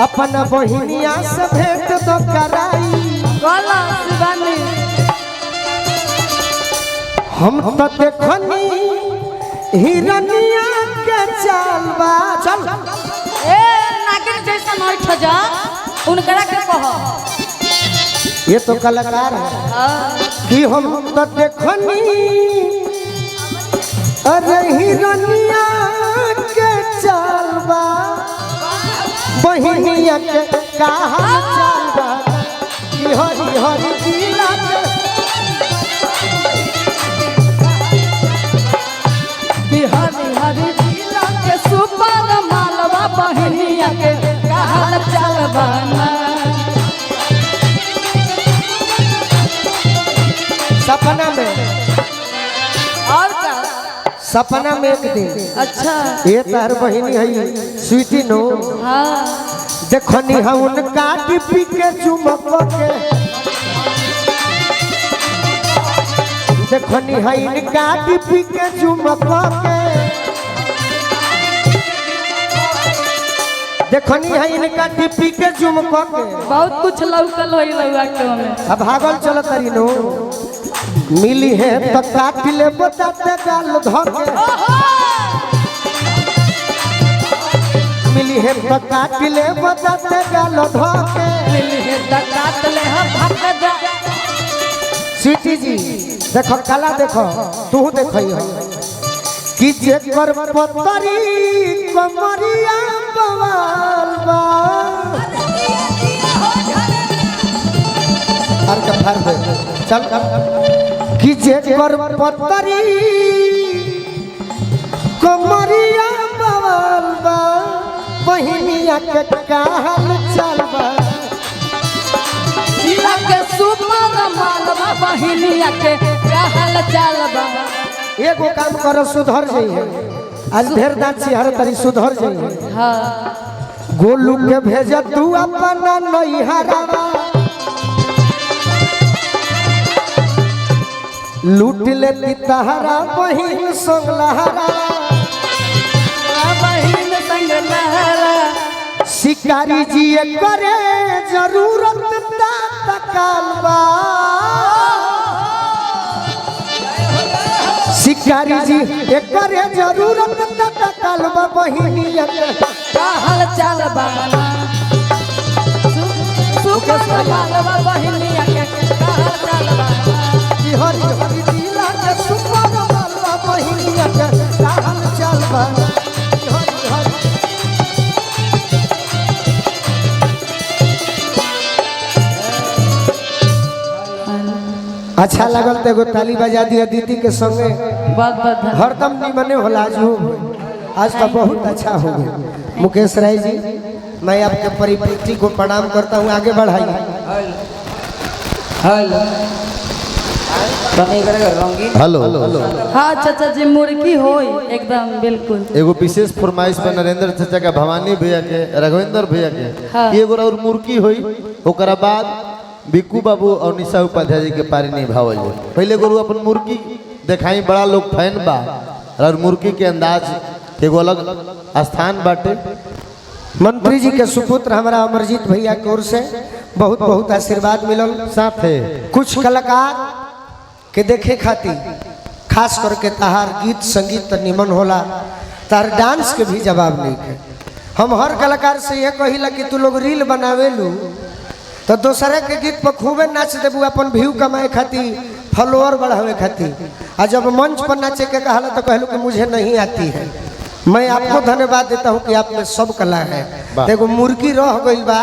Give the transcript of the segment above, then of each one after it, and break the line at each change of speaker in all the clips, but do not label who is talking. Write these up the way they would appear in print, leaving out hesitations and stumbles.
अपन बहिनिया से भेंट तो कराई हम तो देखनी हिरनिया के चालबा चल
ए नागिन जैसा नहीं ठजा उनकरा के कहो
ये तो कलाकार है कि हम तो देखनी अरे हिरनिया के चालबा बहिनिया के कहा चालबा कि हरी हरी जिला के
हरी हरी जिला के सुपर मालवा बहिनिया के कहल चलबा
सपना में
और का
सपना में एक दिन
अच्छा
ये तार बहिनी है स्वीटी नो
हाँ
देखनी है उनका टिपी के चुमक के देखनी है इनका टिपी के चुमक के देखनी है इनका टिपी के चुमक के
बहुत कुछ लौकल होई लौआ के में
अब भागल चल तरी नो मिली है तो काट ले बताते गाल धके मिली है तो काट ले बताते गाल धके
मिली है काट ले हम भाग जा
स्वीटी जी देखो कला देखो तू देखो कि जे कर पतरी कमरिया बवाल बा हर का फर दे चल कि जे कर पतरी कमरिया बवाल बा बहिनिया के कहल चलबा
जिला के सुपर मालवा बहिनिया के कहल चलबा
एगो काम करो सुधर जाइए आज ढेर दांत हर तरी सुधर जाइए
हां
गोलू के भेज तू अपना नैहरावा लूट लेती तहरा बहिन संग लहरा
बहिन संग लहरा
शिकारी जी करे जरूरत तकालबा शिकारी जी करे जरूरत तकालबा बहिनिया के
कहल चलबा सुपर मालवा बहिनिया के कहल चलबा
हरी हरी जिला के सुपर मालवा बहिनिया के कहल चलबा हरी हरी अच्छा लगल तो एगो ताली बजा दिया दीदी के संगे
बहुत बहुत
हरदम निमने होला आज तो बहुत अच्छा हो गया मुकेश राय जी मैं आपके परिपति को प्रणाम करता हूँ आगे बढ़ाइए
हेलो
हाँ चाचा जी मुर्गी होई एकदम बिल्कुल
एगो विशेष फरमाइश पर नरेंद्र चाचा का भवानी भैया के राघवेंद्र भैया के
हाँ।
एगो और मुर्गी होई ओकरा बाद बिक्कू बाबू और निशा उपाध्याय जी के पारी निभावल जाए पहले गुरु अपन मुर्गी देखाई बड़ा लोग फैन बा और मुर्गी के अंदाज एगो अलग स्थान बाटे
मंत्री जी के सुपुत्र हमारा अमरजीत भैया की ओर से बहुत बहुत आशीर्वाद मिलल
साथ है
कुछ कलाकार के देखे खातिर खास करके तहार गीत संगीत तो निमन होला तार डांस के भी जवाब नहीं है हम हर कलाकार से यह कहिला कि तू लोग रील बनावे लू तो दूसरे के गीत पर खूबे नाच देबू अपन व्यू कमाए खातिर फॉलोअर बढ़ावे खातिर और जब मंच पर नाचे के कहला तो कहलू कि मुझे नहीं आती है मैं आपको धन्यवाद देता हूँ कि आप में सब कला है देखो मुर्गी रह गई बा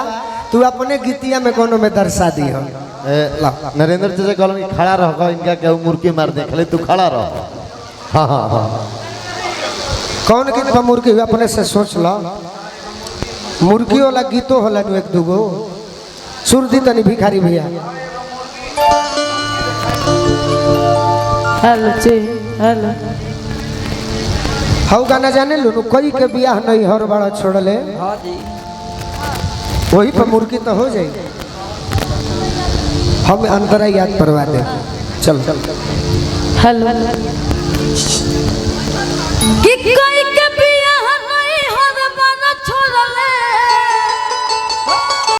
तू अपने गीतिया में कोनो में दर्शा दी हम
नरेंद्र चाचा कहलन कि खड़ा रह इनका क्या मुर्गी मार दे खाली तू खड़ा रह हाँ हाँ हाँ
कौन गीत पर मुर्गी हुआ अपने से सोच लो मुर्गी वाला गीतो होला एक दूगो सुर दी तनी भिखारी भैया
हेलो जी हेलो
हाउ गाना जाने लो कोई के बियाह नहीं हर बड़ा छोड़ले
हाँ जी
वही पर मुर्गी तो हो जाएगी हम अंतरा याद करवा दे चल
हेलो